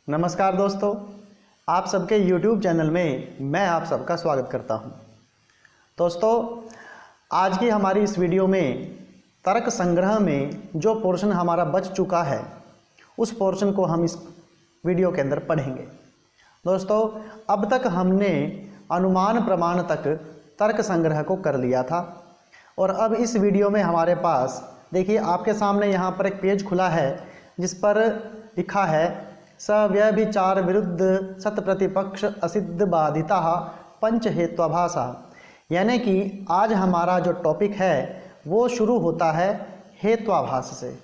नमस्कार दोस्तों, आप सबके YouTube चैनल में मैं आप सबका स्वागत करता हूं। दोस्तों, आज की हमारी इस वीडियो में तर्क संग्रह में जो पोर्शन हमारा बच चुका है उस पोर्शन को हम इस वीडियो के अंदर पढ़ेंगे। दोस्तों, अब तक हमने अनुमान प्रमाण तक तर्क संग्रह को कर लिया था और अब इस वीडियो में हमारे पास देखिए आपके सामने यहाँ पर एक पेज खुला है जिस पर लिखा है सव्यभिचार विरुद्ध सत प्रतिपक्ष असिद्ध बाधिता पंच हेत्वाभासा। यानी कि आज हमारा जो टॉपिक है वो शुरू होता है हेत्वाभास से।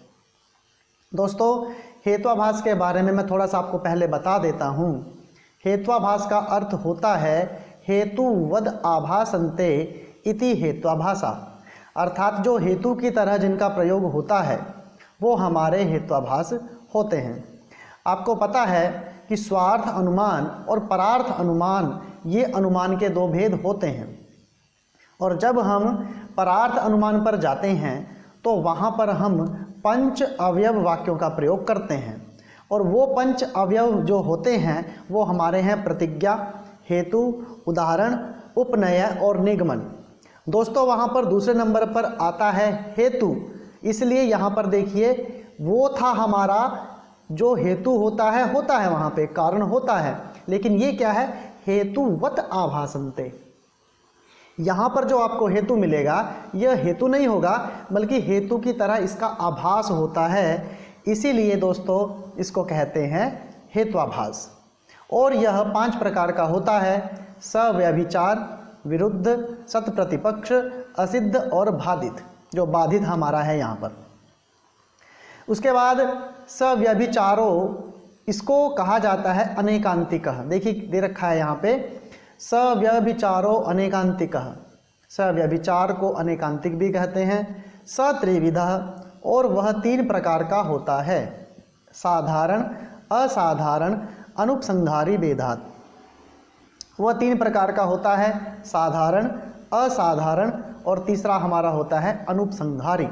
दोस्तों, हेत्वाभास के बारे में मैं थोड़ा सा आपको पहले बता देता हूँ। हेत्वाभास का अर्थ होता है हेतुवद आभासन्ते इति हेत्वाभासा, अर्थात जो हेतु की तरह जिनका प्रयोग होता है वो हमारे हेत्वाभास होते हैं। आपको पता है कि स्वार्थ अनुमान और परार्थ अनुमान ये अनुमान के दो भेद होते हैं और जब हम परार्थ अनुमान पर जाते हैं तो वहाँ पर हम पंच अवयव वाक्यों का प्रयोग करते हैं और वो पंच अवयव जो होते हैं वो हमारे हैं प्रतिज्ञा, हेतु, उदाहरण, उपनय और निगमन। दोस्तों, वहाँ पर दूसरे नंबर पर आता है हेतु, इसलिए यहाँ पर देखिए वो था हमारा जो हेतु होता है वहाँ पे कारण होता है, लेकिन ये क्या है हेतुवत आभासन्ते। यहाँ पर जो आपको हेतु मिलेगा यह हेतु नहीं होगा बल्कि हेतु की तरह इसका आभास होता है, इसीलिए दोस्तों इसको कहते हैं हेत्वाभास। और यह 5 प्रकार का होता है सव्यभिचार, विरुद्ध, सत प्रतिपक्ष, असिद्ध और बाधित, जो बाधित हमारा है यहाँ पर। उसके बाद सव्यभिचारो, इसको कहा जाता है अनेकांतिकः। देखिए दे रखा है यहाँ पे सव्यभिचारो अनेकांतिकः। सव्यभिचार को अनेकांतिक भी कहते हैं। सत्रिविधः, और वह 3 प्रकार का होता है साधारण, असाधारण, अनुपसंहारी भेदात्। वह 3 प्रकार का होता है साधारण, असाधारण और तीसरा हमारा होता है अनुपसंहारी।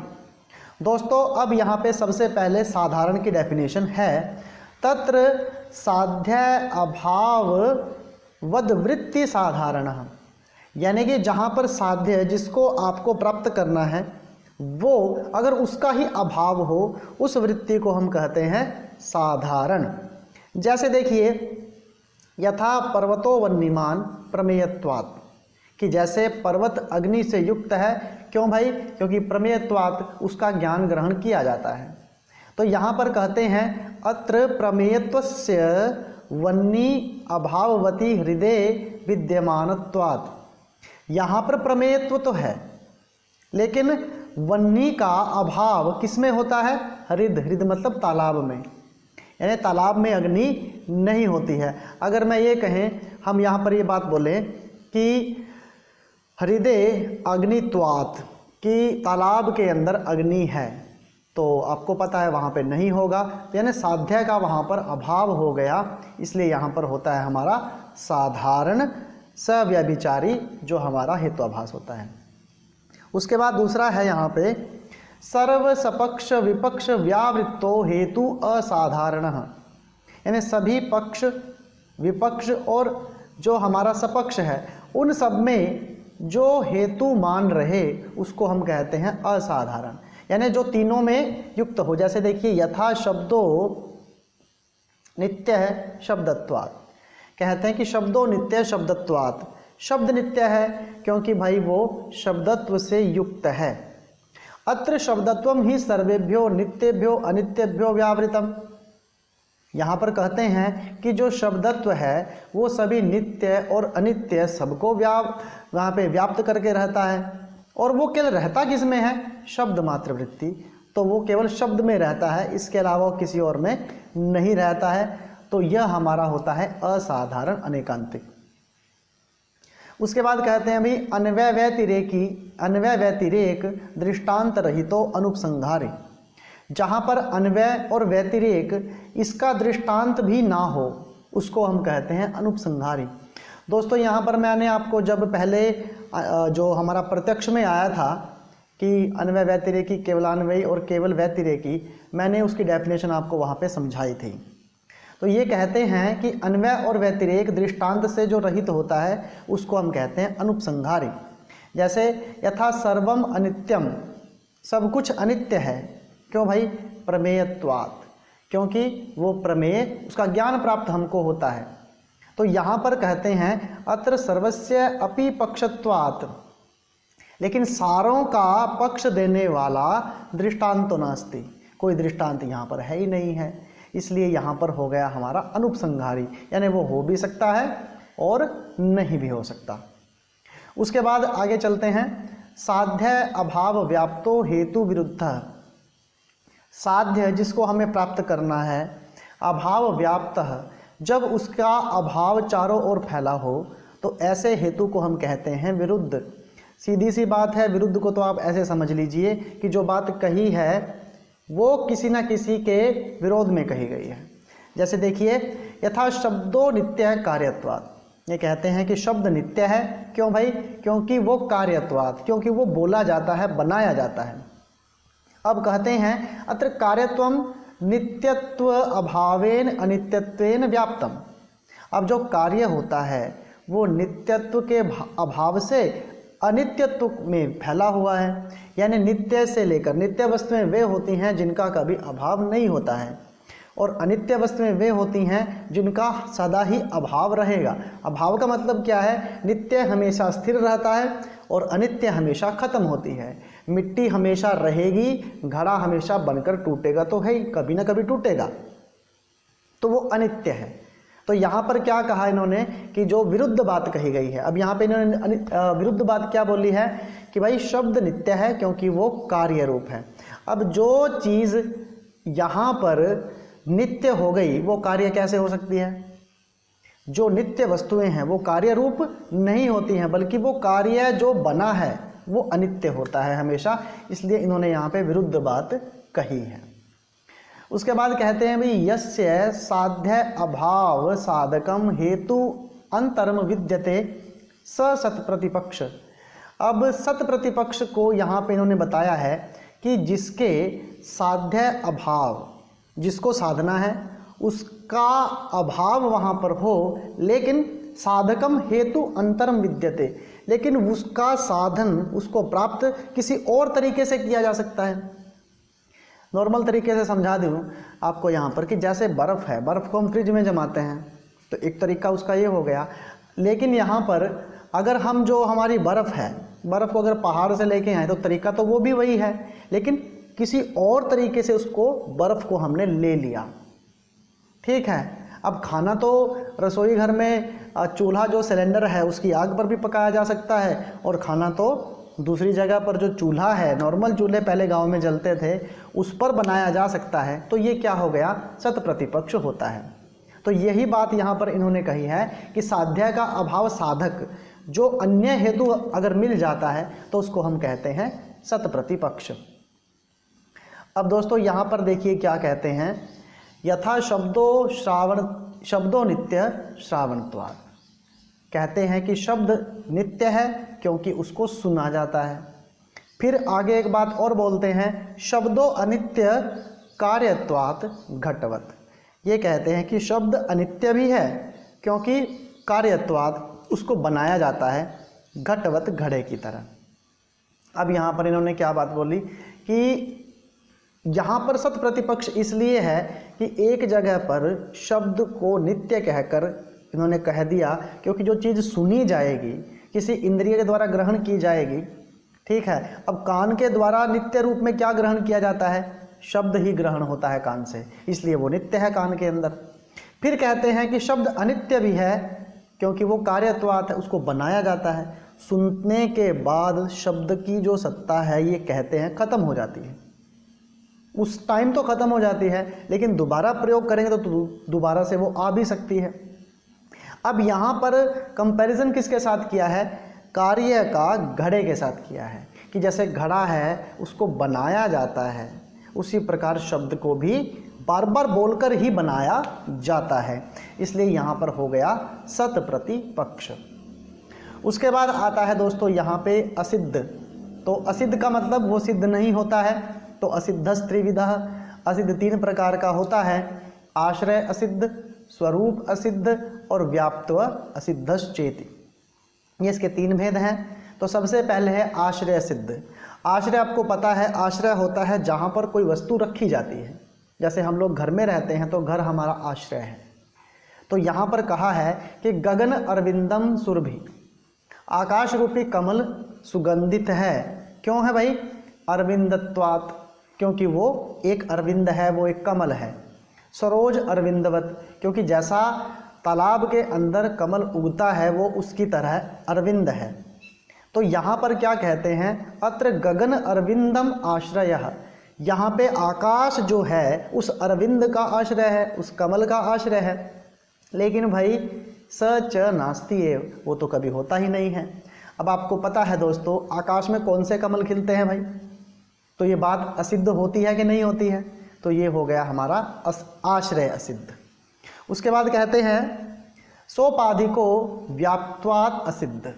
दोस्तों, अब यहाँ पे सबसे पहले साधारण की डेफिनेशन है तत्र साध्य अभाव वद्वृत्ति साधारण। यानी कि जहाँ पर साध्य जिसको आपको प्राप्त करना है वो अगर उसका ही अभाव हो उस वृत्ति को हम कहते हैं साधारण। जैसे देखिए यथा पर्वतो वह्निमान् प्रमेयत्वात्, कि जैसे पर्वत अग्नि से युक्त है। क्यों भाई? क्योंकि प्रमेयत्वात् उसका ज्ञान ग्रहण किया जाता है। तो यहाँ पर कहते हैं अत्र प्रमेयत्वस्य वह्नि अभाववती हृदय विद्यमानत्वात्। यहाँ पर प्रमेयत्व तो है लेकिन वह्नि का अभाव किसमें होता है? हृद मतलब तालाब में, यानी तालाब में अग्नि नहीं होती है। अगर मैं ये कहें, हम यहाँ पर ये बात बोलें कि हृदय अग्नित्वात्, कि तालाब के अंदर अग्नि है, तो आपको पता है वहाँ पे नहीं होगा, यानी साध्य का वहाँ पर अभाव हो गया, इसलिए यहाँ पर होता है हमारा साधारण सव्यभिचारी जो हमारा हेत्वाभास होता है। उसके बाद दूसरा है यहाँ पे सर्व सपक्ष विपक्ष व्यावृत्तो हेतु असाधारणः, यानी सभी पक्ष, विपक्ष और जो हमारा सपक्ष है उन सब में जो हेतु मान रहे उसको हम कहते हैं असाधारण, यानी जो तीनों में युक्त हो। जैसे देखिए यथा शब्दो नित्य है शब्दत्वात्, कहते हैं कि शब्दो नित्य शब्दत्वात्, शब्द नित्य है क्योंकि भाई वो शब्दत्व से युक्त है। अत्र शब्दत्वम ही सर्वेभ्यो नित्येभ्यो अनित्येभ्यो व्यावृतम, यहाँ पर कहते हैं कि जो शब्दत्व है वो सभी नित्य और अनित्य सबको वहाँ पे व्याप्त करके रहता है। और वो केवल रहता किस में है? शब्द मात्र वृत्ति, तो वो केवल शब्द में रहता है, इसके अलावा किसी और में नहीं रहता है। तो यह हमारा होता है असाधारण अनेकांतिक। उसके बाद कहते हैं भाई अन्वय व्यतिरेक दृष्टांत रहितो अनुपसंहारी, जहाँ पर अन्वय और व्यतिरेक इसका दृष्टांत भी ना हो उसको हम कहते हैं अनुपसंहारी। दोस्तों, यहाँ पर मैंने आपको जब पहले जो हमारा प्रत्यक्ष में आया था कि अन्वय व्यतिरेकी, केवलान्वयी और केवल व्यतिरेकी, मैंने उसकी डेफिनेशन आपको वहाँ पे समझाई थी। तो ये कहते हैं कि अन्वय और व्यतिरेक दृष्टांत से जो रहित होता है उसको हम कहते हैं अनुपसंहारी। जैसे यथा सर्वम अनित्यम, सब कुछ अनित्य है। क्यों भाई? प्रमेयत्वात्, क्योंकि वो प्रमेय उसका ज्ञान प्राप्त हमको होता है। तो यहाँ पर कहते हैं अत्र सर्वस्य अपि पक्षत्वात्, लेकिन सारों का पक्ष देने वाला दृष्टांत तो नास्ति, कोई दृष्टांत यहाँ पर है ही नहीं है, इसलिए यहाँ पर हो गया हमारा अनुपसंहारी, यानी वो हो भी सकता है और नहीं भी हो सकता। उसके बाद आगे चलते हैं, साध्य अभाव व्याप्तो हेतु विरुद्ध। साध्य जिसको हमें प्राप्त करना है, अभाव व्याप्त, जब उसका अभाव चारों ओर फैला हो तो ऐसे हेतु को हम कहते हैं विरुद्ध। सीधी सी बात है, विरुद्ध को तो आप ऐसे समझ लीजिए कि जो बात कही है वो किसी न किसी के विरोध में कही गई है। जैसे देखिए, यथा शब्दों नित्य कार्यत्वात्, ये कहते हैं कि शब्द नित्य है। क्यों भाई? क्योंकि वो कार्यत्वात्, क्योंकि वो बोला जाता है, बनाया जाता है। अब कहते हैं अत्र कार्यत्वम नित्यत्व अभावेन अनित्यत्वेन व्याप्तम। अब जो कार्य होता है वो नित्यत्व के अभाव से अनित्यत्व में फैला हुआ है, यानी नित्य से लेकर, नित्य वस्तुएं वे होती हैं जिनका कभी अभाव नहीं होता है, और अनित्य वस्तुएं वे होती हैं जिनका सदा ही अभाव रहेगा। अभाव का मतलब क्या है? नित्य हमेशा स्थिर रहता है और अनित्य हमेशा खत्म होती है। मिट्टी हमेशा रहेगी, घड़ा हमेशा बनकर टूटेगा तो है ही, कभी ना कभी टूटेगा, तो वो अनित्य है। तो यहाँ पर क्या कहा इन्होंने कि जो विरुद्ध बात कही गई है। अब यहाँ पे इन्होंने विरुद्ध बात क्या बोली है कि भाई शब्द नित्य है क्योंकि वो कार्य रूप है। अब जो चीज़ यहाँ पर नित्य हो गई वो कार्य कैसे हो सकती है? जो नित्य वस्तुएं हैं वो कार्य रूप नहीं होती हैं, बल्कि वो कार्य जो बना है वो अनित्य होता है हमेशा, इसलिए इन्होंने यहाँ पे विरुद्ध बात कही है। उसके बाद कहते हैं भाई यस्य साध्य अभाव साधकम हेतु अंतरम विद्यते स सत प्रतिपक्ष। अब सत प्रतिपक्ष को यहाँ पे इन्होंने बताया है कि जिसके साध्य अभाव, जिसको साधना है उसका अभाव वहाँ पर हो, लेकिन साधकम हेतु अंतरम विद्यते, लेकिन उसका साधन, उसको प्राप्त किसी और तरीके से किया जा सकता है। नॉर्मल तरीके से समझा दूँ आपको यहाँ पर कि जैसे बर्फ़ है, बर्फ़ को हम फ्रिज में जमाते हैं तो एक तरीका उसका ये हो गया, लेकिन यहाँ पर अगर हम जो हमारी बर्फ़ है, बर्फ़ को अगर पहाड़ से लेके आए तो तरीका तो वो भी वही है, लेकिन किसी और तरीके से उसको बर्फ़ को हमने ले लिया। ठीक है, अब खाना तो रसोई घर में चूल्हा जो सिलेंडर है उसकी आग पर भी पकाया जा सकता है, और खाना तो दूसरी जगह पर जो चूल्हा है, नॉर्मल चूल्हे पहले गांव में जलते थे, उस पर बनाया जा सकता है। तो ये क्या हो गया? सत प्रतिपक्ष होता है। तो यही बात यहाँ पर इन्होंने कही है कि साध्य का अभाव साधक, जो अन्य हेतु अगर मिल जाता है तो उसको हम कहते हैं सत प्रतिपक्ष। अब दोस्तों यहाँ पर देखिए क्या कहते हैं, यथा शब्दों नित्य श्रावणत्वात्। कहते हैं कि शब्द नित्य है क्योंकि उसको सुना जाता है। फिर आगे एक बात और बोलते हैं, शब्दों अनित्य कार्यत्वात् घटवत्। ये कहते हैं कि शब्द अनित्य भी है क्योंकि कार्यत्वात् उसको बनाया जाता है, घटवत् घड़े की तरह। अब यहाँ पर इन्होंने क्या बात बोली कि यहाँ पर सत प्रतिपक्ष इसलिए है कि एक जगह पर शब्द को नित्य कहकर इन्होंने कह दिया क्योंकि जो चीज़ सुनी जाएगी किसी इंद्रिय के द्वारा ग्रहण की जाएगी। ठीक है, अब कान के द्वारा नित्य रूप में क्या ग्रहण किया जाता है? शब्द ही ग्रहण होता है कान से, इसलिए वो नित्य है कान के अंदर। फिर कहते हैं कि शब्द अनित्य भी है क्योंकि वो कार्यत्वात् है, उसको बनाया जाता है। सुनने के बाद शब्द की जो सत्ता है ये कहते हैं खत्म हो जाती है, उस टाइम तो ख़त्म हो जाती है, लेकिन दोबारा प्रयोग करेंगे तो दोबारा से वो आ भी सकती है। अब यहाँ पर कंपैरिजन किसके साथ किया है? कार्य का घड़े के साथ किया है कि जैसे घड़ा है उसको बनाया जाता है, उसी प्रकार शब्द को भी बार बार बोलकर ही बनाया जाता है, इसलिए यहाँ पर हो गया सत प्रतिपक्ष। उसके बाद आता है दोस्तों यहाँ पे असिद्ध। तो असिद्ध का मतलब वो सिद्ध नहीं होता है, तो असिद्धस् त्रिविधः, असिद्ध तीन प्रकार का होता है, आश्रय असिद्ध, स्वरूप असिद्ध और व्याप्त्व असिद्धश्चेति। ये इसके 3 भेद हैं। तो सबसे पहले है आश्रय सिद्ध। आश्रय आपको पता है, आश्रय होता है जहाँ पर कोई वस्तु रखी जाती है। जैसे हम लोग घर में रहते हैं तो घर हमारा आश्रय है। तो यहाँ पर कहा है कि गगन अरविंदम सुरभि, आकाश रूपी कमल सुगंधित है। क्यों है भाई? अरविंदत्वात्, क्योंकि वो एक अरविंद है, वो एक कमल है। सरोज अरविंदवत, क्योंकि जैसा तालाब के अंदर कमल उगता है वो उसकी तरह अरविंद है। तो यहाँ पर क्या कहते हैं? अत्र गगन अरविंदम आश्रयः, यहाँ पे आकाश जो है उस अरविंद का आश्रय है, उस कमल का आश्रय है। लेकिन भाई स च नास्ति एव, वो तो कभी होता ही नहीं है। अब आपको पता है दोस्तों, आकाश में कौन से कमल खिलते हैं भाई? तो ये बात असिद्ध होती है कि नहीं होती है? तो ये हो गया हमारा आश्रय असिद्ध। उसके बाद कहते हैं सोपाधि को व्याप्त्वात् असिद्ध,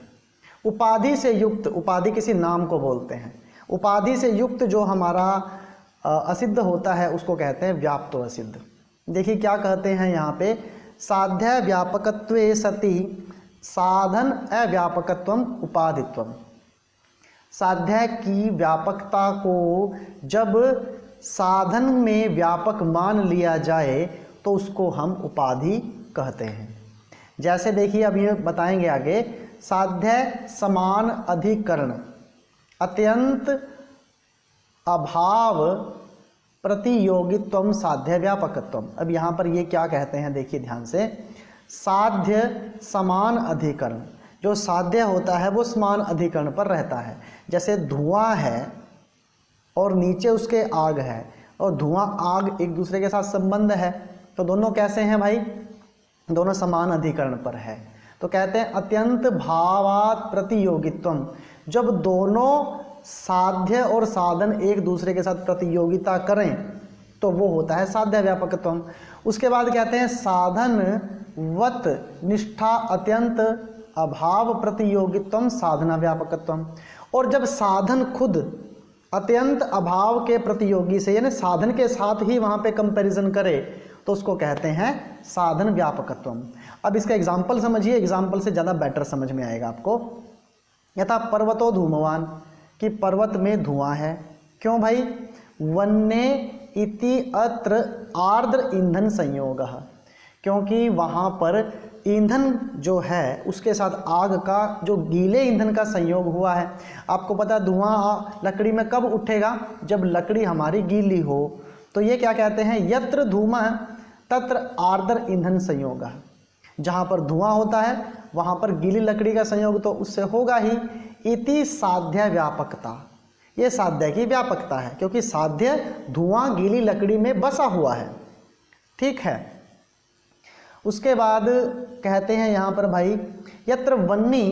उपाधि से युक्त, उपाधि किसी नाम को बोलते हैं, उपाधि से युक्त जो हमारा असिद्ध होता है उसको कहते हैं व्याप्तो असिद्ध। देखिए क्या कहते हैं यहाँ पे, साध्य व्यापकत्वे सति साधन अव्यापकत्वम उपाधित्वम। साध्य की व्यापकता को जब साधन में व्यापक मान लिया जाए तो उसको हम उपाधि कहते हैं। जैसे देखिए अब ये बताएंगे आगे, साध्य समान अधिकरण अत्यंत अभाव प्रतियोगित्वम साध्य व्यापकत्वम। अब यहाँ पर ये क्या कहते हैं, देखिए ध्यान से, साध्य समान अधिकरण, जो साध्य होता है वो समान अधिकरण पर रहता है। जैसे धुआं है और नीचे उसके आग है, और धुआं आग एक दूसरे के साथ संबंध है, तो दोनों कैसे हैं भाई? दोनों समान अधिकरण पर है। तो कहते हैं अत्यंत भावात् प्रतियोगित्वम, जब दोनों साध्य और साधन एक दूसरे के साथ प्रतियोगिता करें तो वो होता है साध्य व्यापकत्वम। उसके बाद कहते हैं साधन वत निष्ठा अत्यंत अभाव प्रतियोगित्वम साधना व्यापकत्वम। और जब साधन खुद अत्यंत अभाव के प्रतियोगी से, यानी साधन के साथ ही वहाँ पे कंपैरिजन करे, तो उसको कहते हैं साधन व्यापकत्वम। अब इसका एग्जाम्पल समझिए, एग्जाम्पल से ज़्यादा बेटर समझ में आएगा आपको। यथा पर्वतो धूमवान, कि पर्वत में धुआं है। क्यों भाई? वन्ने इति अत्र आर्द्र ईंधन संयोगः, क्योंकि वहाँ पर ईंधन जो है उसके साथ आग का, जो गीले ईंधन का संयोग हुआ है। आपको पता है धुआं लकड़ी में कब उठेगा? जब लकड़ी हमारी गीली हो। तो ये क्या कहते हैं, यत्र धूमः तत्र आर्द्र ईंधन संयोगः, जहाँ पर धुआं होता है वहाँ पर गीली लकड़ी का संयोग तो उससे होगा ही। इति साध्य व्यापकता, ये साध्य की व्यापकता है, क्योंकि साध्य धुआं गीली लकड़ी में बसा हुआ है। ठीक है। उसके बाद कहते हैं यहाँ पर भाई, यत्र वन्नी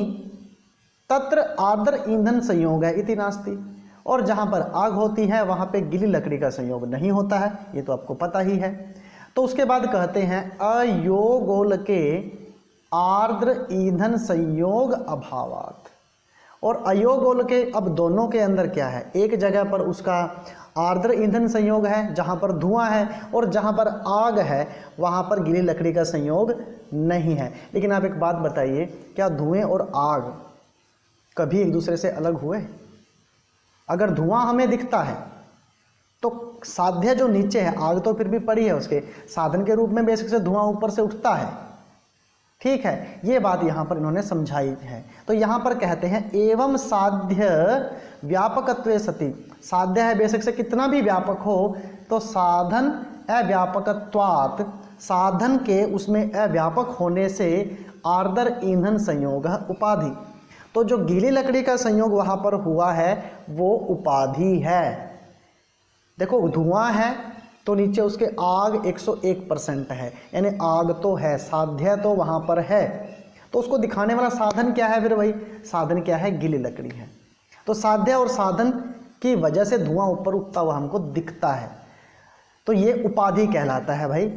तत्र आर्द्र ईंधन संयोग है इति नास्ति, और जहाँ पर आग होती है वहाँ पे गीली लकड़ी का संयोग नहीं होता है, ये तो आपको पता ही है। तो उसके बाद कहते हैं अयोगोल के आर्द्र ईंधन संयोग अभावात्, और अयोगोल के, अब दोनों के अंदर क्या है, एक जगह पर उसका आर्द्र ईंधन संयोग है जहाँ पर धुआं है, और जहाँ पर आग है वहाँ पर गीली लकड़ी का संयोग नहीं है। लेकिन आप एक बात बताइए, क्या धुएं और आग कभी एक दूसरे से अलग हुए? अगर धुआं हमें दिखता है तो साध्य जो नीचे है, आग तो फिर भी पड़ी है, उसके साधन के रूप में बेशक से धुआं ऊपर से उठता है। ठीक है, ये बात यहाँ पर इन्होंने समझाई है। तो यहाँ पर कहते हैं एवं साध्य व्यापकत्वे सति, साध्य है बेशक से कितना भी व्यापक हो, तो साधन अव्यापकत्वात्, साधन के उसमें अव्यापक होने से आर्द्र ईंधन संयोग उपाधि, तो जो गीली लकड़ी का संयोग वहाँ पर हुआ है वो उपाधि है। देखो धुआं है तो नीचे उसके आग 101% है, यानी आग तो है, साध्य तो वहाँ पर है, तो उसको दिखाने वाला साधन क्या है? फिर वही साधन क्या है? गीली लकड़ी है। तो साध्य और साधन की वजह से धुआं ऊपर उठता हुआ हमको दिखता है, तो ये उपाधि कहलाता है भाई।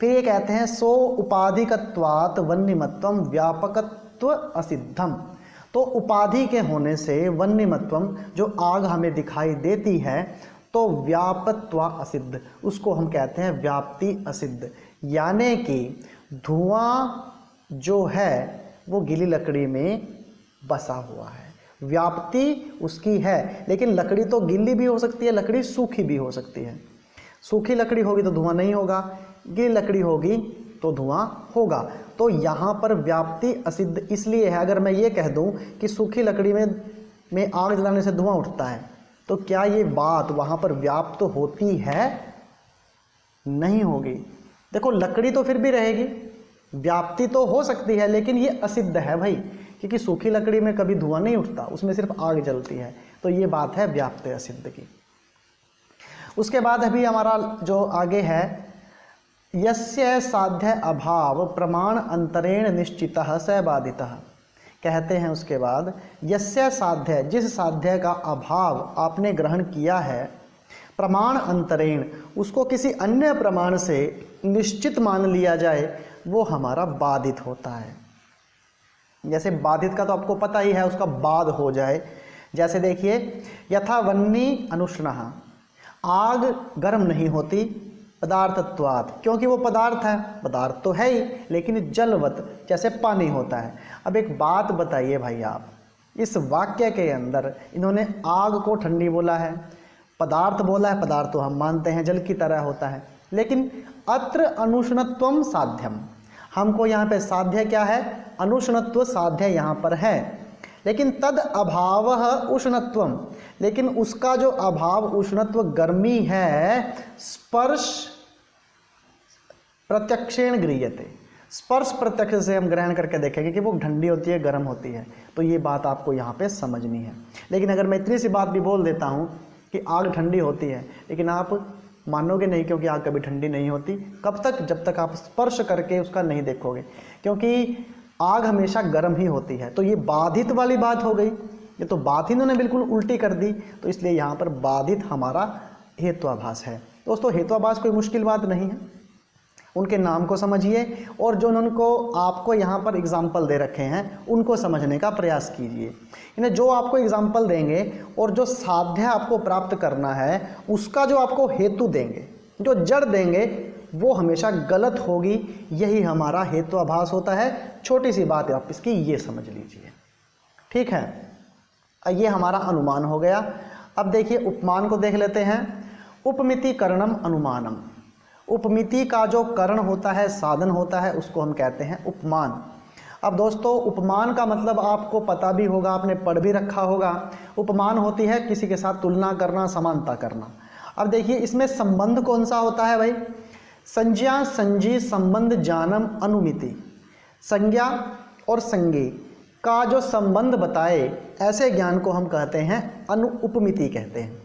फिर ये कहते हैं सो उपाधिकत्वात् वन्यमत्वम व्यापकत्व असिद्धम, तो उपाधि के होने से वन्यमत्वम, जो आग हमें दिखाई देती है, तो व्यापत्वा असिद्ध, उसको हम कहते हैं व्याप्ति असिद्ध। यानी कि धुआं जो है वो गीली लकड़ी में बसा हुआ है, व्याप्ति उसकी है, लेकिन लकड़ी तो गीली भी हो सकती है, लकड़ी सूखी भी हो सकती है। सूखी लकड़ी होगी तो धुआं नहीं होगा, गीली लकड़ी होगी तो धुआं होगा। तो यहाँ पर व्याप्ति असिद्ध इसलिए है। अगर मैं ये कह दूं कि सूखी लकड़ी में आग जलाने से धुआं उठता है, तो क्या ये बात वहाँ पर व्याप्त होती है? नहीं होगी। देखो लकड़ी तो फिर भी रहेगी, व्याप्ति तो हो सकती है, लेकिन ये असिद्ध है भाई, क्योंकि सूखी लकड़ी में कभी धुआं नहीं उठता, उसमें सिर्फ आग जलती है। तो ये बात है व्याप्त असिद्ध की। उसके बाद अभी हमारा जो आगे है, यस्य साध्य अभाव प्रमाण अंतरेण निश्चितः स बाधितः। कहते हैं उसके बाद, यस्य साध्य, जिस साध्य का अभाव आपने ग्रहण किया है, प्रमाण अंतरेण, उसको किसी अन्य प्रमाण से निश्चित मान लिया जाए, वो हमारा बाधित होता है। जैसे बाधित का तो आपको पता ही है, उसका बाद हो जाए। जैसे देखिए, यथा वह्नि अनुष्णः, आग गर्म नहीं होती पदार्थत्वात्, क्योंकि वो पदार्थ है, पदार्थ तो है ही, लेकिन जलवत, जैसे पानी होता है। अब एक बात बताइए भाई, आप इस वाक्य के अंदर इन्होंने आग को ठंडी बोला है, पदार्थ बोला है, पदार्थ तो हम मानते हैं जल की तरह होता है, लेकिन अत्र अनुष्णत्वम साध्यम, हमको यहाँ पे साध्य क्या है? अनुष्णत्व साध्य यहाँ पर है, लेकिन तद अभावः उष्णत्वम, लेकिन उसका जो अभाव उष्णत्व गर्मी है, स्पर्श प्रत्यक्षेण गृह्यते, स्पर्श प्रत्यक्ष से हम ग्रहण करके देखेंगे कि वो ठंडी होती है, गर्म होती है। तो ये बात आपको यहाँ पे समझनी है। लेकिन अगर मैं इतनी सी बात भी बोल देता हूँ कि आग ठंडी होती है, लेकिन आप मानोगे नहीं, क्योंकि आग कभी ठंडी नहीं होती। कब तक? जब तक आप स्पर्श करके उसका नहीं देखोगे, क्योंकि आग हमेशा गर्म ही होती है। तो ये बाधित वाली बात हो गई, ये तो बात ही इन्होंने बिल्कुल उल्टी कर दी। तो इसलिए यहाँ पर बाधित हमारा हेत्वाभास है। दोस्तों हेत्वाभास कोई मुश्किल बात नहीं है, उनके नाम को समझिए और जो उनको आपको यहाँ पर एग्जाम्पल दे रखे हैं उनको समझने का प्रयास कीजिए। इन्हें जो आपको एग्जाम्पल देंगे और जो साध्य आपको प्राप्त करना है उसका जो आपको हेतु देंगे, जो जड़ देंगे, वो हमेशा गलत होगी। यही हमारा हेत्वाभास होता है। छोटी सी बात है, आप इसकी ये समझ लीजिए, ठीक है। ये हमारा अनुमान हो गया। अब देखिए उपमान को देख लेते हैं। उपमिति करणम अनुमानम, उपमिति का जो करण होता है, साधन होता है, उसको हम कहते हैं उपमान। अब दोस्तों उपमान का मतलब आपको पता भी होगा, आपने पढ़ भी रखा होगा। उपमान होती है किसी के साथ तुलना करना, समानता करना। अब देखिए इसमें संबंध कौन सा होता है भाई? संज्ञा संजी संबंध ज्ञानम अनुमिति, संज्ञा और संज्ञे का जो संबंध बताए ऐसे ज्ञान को हम कहते हैं उपमिति कहते हैं।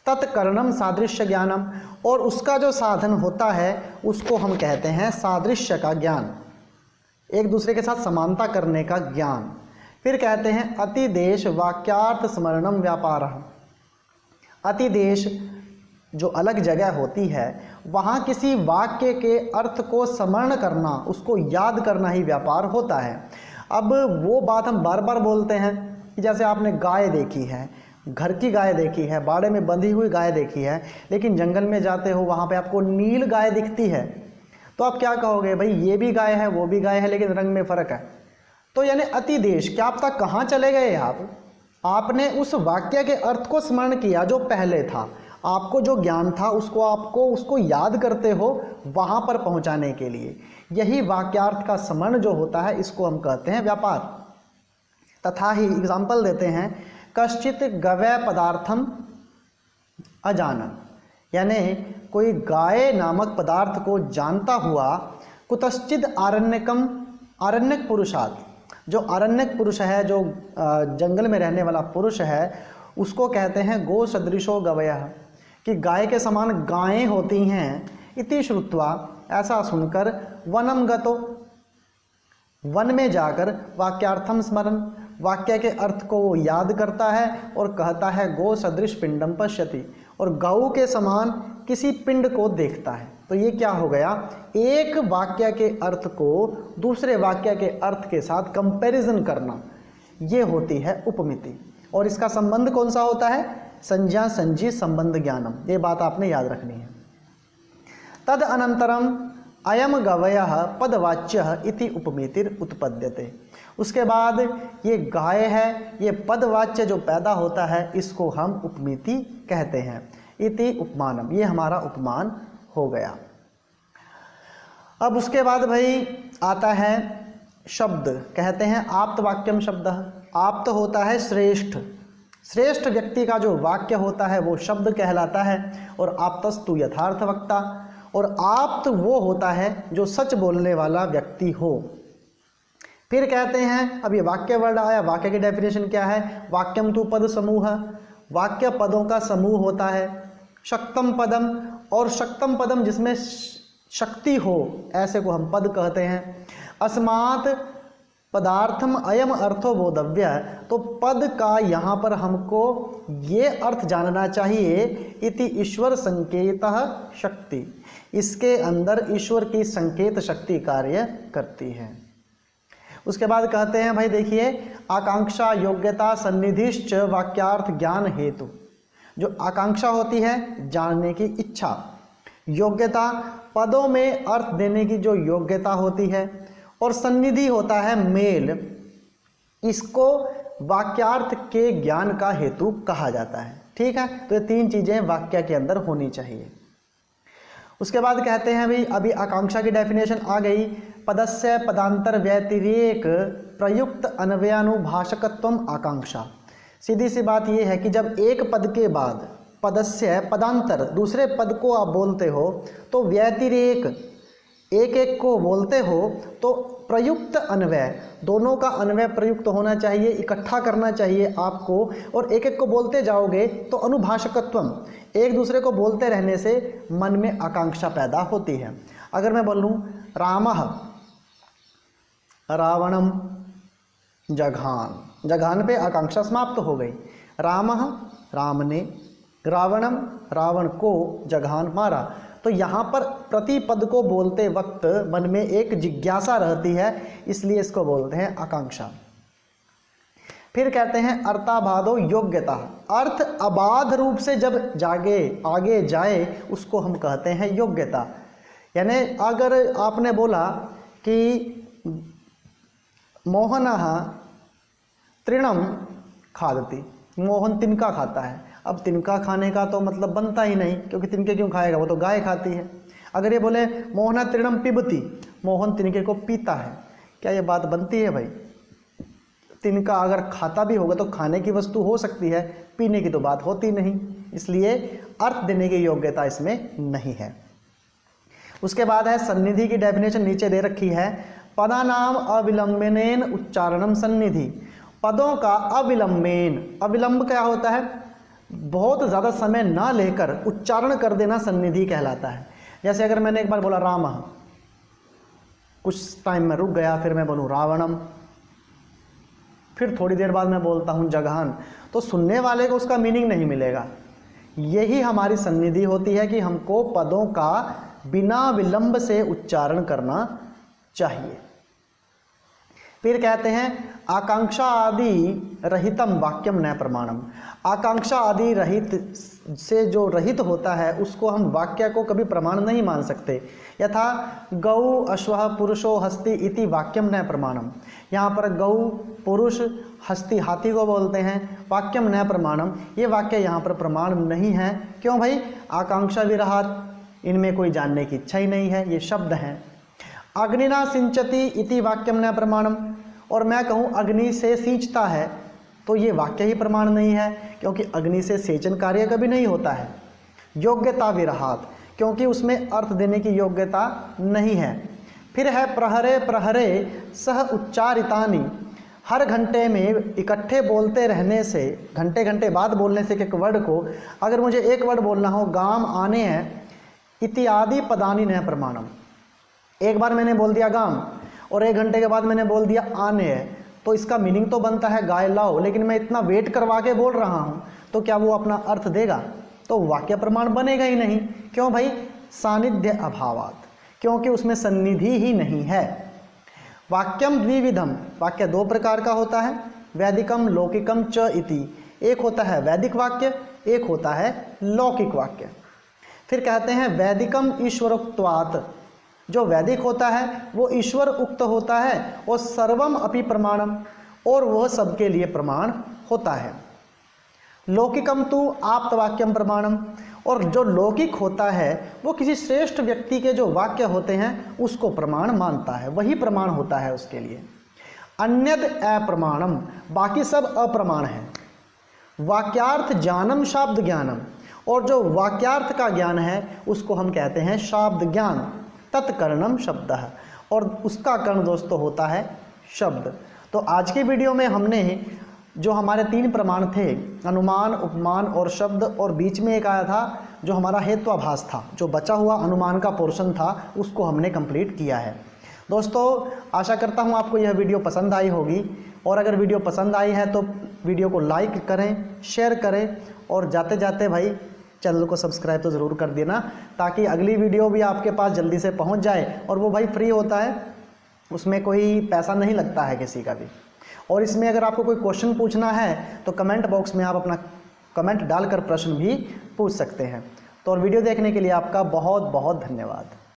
तत्करणम सादृश्य ज्ञानम, और उसका जो साधन होता है उसको हम कहते हैं सादृश्य का ज्ञान, एक दूसरे के साथ समानता करने का ज्ञान। फिर कहते हैं अतिदेश वाक्यार्थ स्मरणम व्यापारः। अतिदेश जो अलग जगह होती है, वहाँ किसी वाक्य के अर्थ को स्मरण करना, उसको याद करना ही व्यापार होता है। अब वो बात हम बार बार बोलते हैं कि जैसे आपने गाय देखी है, घर की गाय देखी है, बाड़े में बंधी हुई गाय देखी है, लेकिन जंगल में जाते हो वहाँ पे आपको नील गाय दिखती है, तो आप क्या कहोगे? भाई ये भी गाय है, वो भी गाय है, लेकिन रंग में फ़र्क है। तो यानी अतिदेश, क्या आप तक कहाँ चले गए आप? आपने उस वाक्य के अर्थ को स्मरण किया जो पहले था, आपको जो ज्ञान था उसको याद करते हो वहाँ पर पहुँचाने के लिए। यही वाक्यार्थ का स्मरण जो होता है, इसको हम कहते हैं व्यापार। तथा ही एग्जाम्पल देते हैं, कश्चित गवय पदार्थम अजानन, यानी कोई गाय नामक पदार्थ को जानता हुआ, कुतश्चित आरण्यकम, आरण्यक पुरुषात्, जो आरण्यक पुरुष है, जो जंगल में रहने वाला पुरुष है, उसको कहते हैं गो सदृशो गवयः, कि गाय के समान गायें होती हैं। इति श्रुत्वा, ऐसा सुनकर, वनम गतो, वन में जाकर वाक्यार्थम स्मरण, वाक्य के अर्थ को वो याद करता है और कहता है गो सदृश पिंडम पश्यति, और गौ के समान किसी पिंड को देखता है। तो ये क्या हो गया? एक वाक्य के अर्थ को दूसरे वाक्य के अर्थ के साथ कंपैरिजन करना, ये होती है उपमिति। और इसका संबंध कौन सा होता है? संज्ञा संजी संबंध ज्ञानम, ये बात आपने याद रखनी है। तद अनंतरम अयम गवयः पदवाच्यः इति उपमेतिर उत्पद्यते। उसके बाद ये गाय है, ये पदवाच्य जो पैदा होता है इसको हम उपमिति कहते हैं। इति उपमानम, ये हमारा उपमान हो गया। अब उसके बाद भाई आता है शब्द, कहते हैं आप्त वाक्यम शब्द। आप्त होता है श्रेष्ठ, श्रेष्ठ व्यक्ति का जो वाक्य होता है वो शब्द कहलाता है। और आप्तस्तु यथार्थ वक्ता, और आप्त वो होता है जो सच बोलने वाला व्यक्ति हो। फिर कहते हैं, अब ये वाक्य वर्ड आया, वाक्य की डेफिनेशन क्या है? वाक्यम तु पद समूह, वाक्य पदों का समूह होता है। शक्तम पदम, और शक्तम पदम जिसमें शक्ति हो ऐसे को हम पद कहते हैं। अस्मात् पदार्थम अयम अर्थो बोधव्य, तो पद का यहाँ पर हमको ये अर्थ जानना चाहिए। इति ईश्वर संकेतः शक्ति, इसके अंदर ईश्वर की संकेत शक्ति कार्य करती है। उसके बाद कहते हैं भाई देखिए, आकांक्षा योग्यता सन्निधिश्च वाक्यार्थ ज्ञान हेतु। जो आकांक्षा होती है जानने की इच्छा, योग्यता पदों में अर्थ देने की जो योग्यता होती है, और सन्निधि होता है मेल, इसको वाक्यार्थ के ज्ञान का हेतु कहा जाता है। ठीक है, तो ये तीन चीजें वाक्य के अंदर होनी चाहिए। उसके बाद कहते हैं भाई, अभी आकांक्षा की डेफिनेशन आ गई। पदस्य पदांतर व्यतिरेक प्रयुक्त अन्वयानुभाषकत्वम आकांक्षा। सीधी सी बात यह है कि जब एक पद के बाद पदस्य पदांतर दूसरे पद को आप बोलते हो तो व्यतिरेक एक एक को बोलते हो तो प्रयुक्त अन्वय, दोनों का अन्वय प्रयुक्त होना चाहिए, इकट्ठा करना चाहिए आपको। और एक एक को बोलते जाओगे तो अनुभाषकत्वम, एक दूसरे को बोलते रहने से मन में आकांक्षा पैदा होती है। अगर मैं बोलूं रामः रावणम जघान, जघान पे आकांक्षा समाप्त हो गई। रामः राम ने, रावणम रावण को जघान मारा। तो यहाँ पर प्रतिपद को बोलते वक्त मन में एक जिज्ञासा रहती है, इसलिए इसको बोलते हैं आकांक्षा। फिर कहते हैं अर्थाबाधो योग्यता, अर्थ अबाध रूप से जब जागे आगे जाए उसको हम कहते हैं योग्यता। यानी अगर आपने बोला कि मोहनः तृणम खादति, मोहन तिनका खाता है। अब तिनका खाने का तो मतलब बनता ही नहीं, क्योंकि तिनके क्यों खाएगा, वो तो गाय खाती है। अगर ये बोले मोहना तृणम पिबती, मोहन तिनके को पीता है, क्या ये बात बनती है भाई? तिनका अगर खाता भी होगा तो खाने की वस्तु हो सकती है, पीने की तो बात होती नहीं, इसलिए अर्थ देने की योग्यता इसमें नहीं है। उसके बाद है सन्निधि की डेफिनेशन नीचे दे रखी है। पदानाम अविलंबनेन उच्चारणम सन्निधि, पदों का अविलंबेन, अविलंब क्या होता है? बहुत ज़्यादा समय ना लेकर उच्चारण कर देना सन्निधि कहलाता है। जैसे अगर मैंने एक बार बोला रामः, कुछ टाइम में रुक गया, फिर मैं बोलूँ रावणम, फिर थोड़ी देर बाद मैं बोलता हूँ जघान, तो सुनने वाले को उसका मीनिंग नहीं मिलेगा। यही हमारी सन्निधि होती है कि हमको पदों का बिना विलंब से उच्चारण करना चाहिए। फिर कहते हैं आकांक्षा आदि रहितम वाक्यम न प्रमाणम, आकांक्षा आदि रहित से जो रहित होता है उसको हम वाक्य को कभी प्रमाण नहीं मान सकते। यथा गौ अश्वः पुरुषो हस्ति इति वाक्यम न प्रमाणम, यहाँ पर गौ पुरुष हस्ति हाथी को बोलते हैं, वाक्यम न प्रमाणम, ये वाक्य यहाँ पर प्रमाण नहीं है। क्यों भाई? आकांक्षा विरहात, इनमें कोई जानने की इच्छा ही नहीं है, ये शब्द हैं। अग्निना सिंचति इति वाक्यम न प्रमाणम, और मैं कहूँ अग्नि से सींचता है तो ये वाक्य ही प्रमाण नहीं है, क्योंकि अग्नि से सेचन कार्य कभी नहीं होता है। योग्यता विरहात, क्योंकि उसमें अर्थ देने की योग्यता नहीं है। फिर है प्रहरे प्रहरे सह उच्चारितानि, हर घंटे में इकट्ठे बोलते रहने से, घंटे घंटे बाद बोलने से एक वर्ड को, अगर मुझे एक वर्ड बोलना हो गाम आने हैं इत्यादि पदानि न प्रमाणम, एक बार मैंने बोल दिया गाम और एक घंटे के बाद मैंने बोल दिया आने है, तो इसका मीनिंग तो बनता है गाय लाओ, लेकिन मैं इतना वेट करवा के बोल रहा हूँ तो क्या वो अपना अर्थ देगा? तो वाक्य प्रमाण बनेगा ही नहीं। क्यों भाई? सानिध्य अभावात, क्योंकि उसमें सन्निधि ही नहीं है। वाक्यम द्विविधम, वाक्य दो प्रकार का होता है, वैदिकम लौकिकम च इति, एक होता है वैदिक वाक्य, एक होता है लौकिक वाक्य। फिर कहते हैं वैदिकम ईश्वरोक्तवात्, जो वैदिक होता है वो ईश्वर उक्त होता है, और सर्वम अपि प्रमाणम, और वह सबके लिए प्रमाण होता है। लौकिकम तु आप्तवाक्यम प्रमाणम, और जो लौकिक होता है वो किसी श्रेष्ठ व्यक्ति के जो वाक्य होते हैं उसको प्रमाण मानता है, वही प्रमाण होता है उसके लिए। अन्यद अप्रमाणम, बाकी सब अप्रमाण है। वाक्यार्थ ज्ञानम शाब्द ज्ञानम, और जो वाक्यार्थ का ज्ञान है उसको हम कहते हैं शाब्द ज्ञान। तत्कर्णम शब्द है, और उसका कर्ण दोस्तों होता है शब्द। तो आज की वीडियो में हमने जो हमारे 3 प्रमाण थे, अनुमान, उपमान और शब्द, और बीच में एक आया था जो हमारा हेत्वाभास था, जो बचा हुआ अनुमान का पोर्शन था, उसको हमने कंप्लीट किया है। दोस्तों आशा करता हूँ आपको यह वीडियो पसंद आई होगी, और अगर वीडियो पसंद आई है तो वीडियो को लाइक करें, शेयर करें, और जाते जाते भाई चैनल को सब्सक्राइब तो ज़रूर कर देना, ताकि अगली वीडियो भी आपके पास जल्दी से पहुँच जाए। और वो भाई फ्री होता है, उसमें कोई पैसा नहीं लगता है किसी का भी। और इसमें अगर आपको कोई क्वेश्चन पूछना है तो कमेंट बॉक्स में आप अपना कमेंट डालकर प्रश्न भी पूछ सकते हैं। तो और वीडियो देखने के लिए आपका बहुत बहुत धन्यवाद।